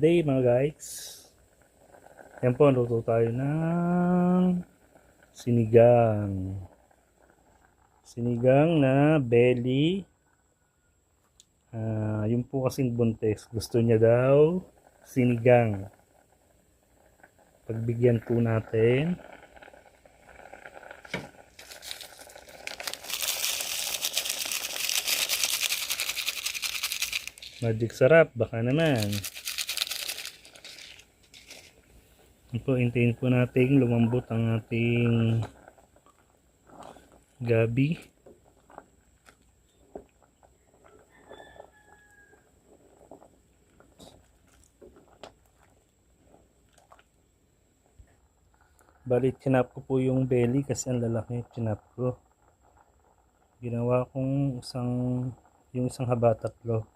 Day mga guys. Yan po, luto tayo ng sinigang. Sinigang na belly. Yun po kasing buntes. Gusto niya daw sinigang. Pagbigyan po natin. Magic sarap, baka naman. Po, hintayin po natin lumambot ang ating gabi. Bali, chinap ko po yung belly kasi ang lalaki chinap ko. Ginawa kong yung isang haba tatlo.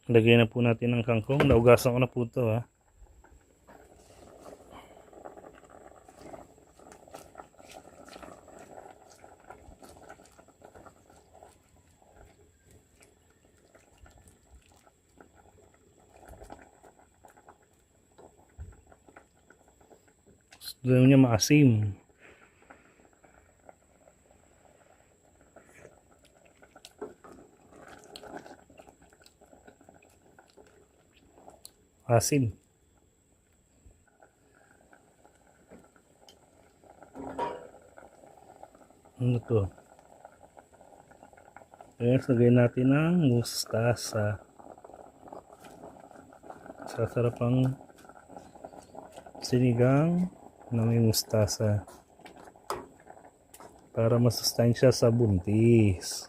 Lagyan na po natin ng kangkong. Naugasan ko na po ito, ha. Gusto niya maasim. Asim. Ano to? Kaya lagyan natin ng mustasa. Sasarap ang sinigang na may mustasa. Para masustansya sa buntis.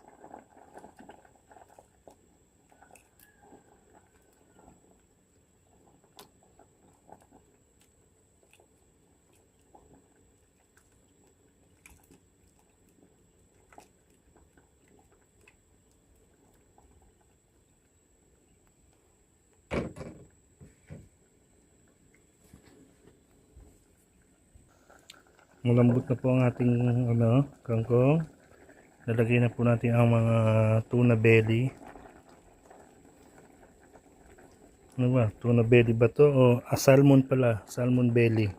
Malambot na po ang ating kangkong. Lalagay na po natin ang mga tuna belly. Ano ba? Tuna belly ba to? O salmon pala. Salmon belly.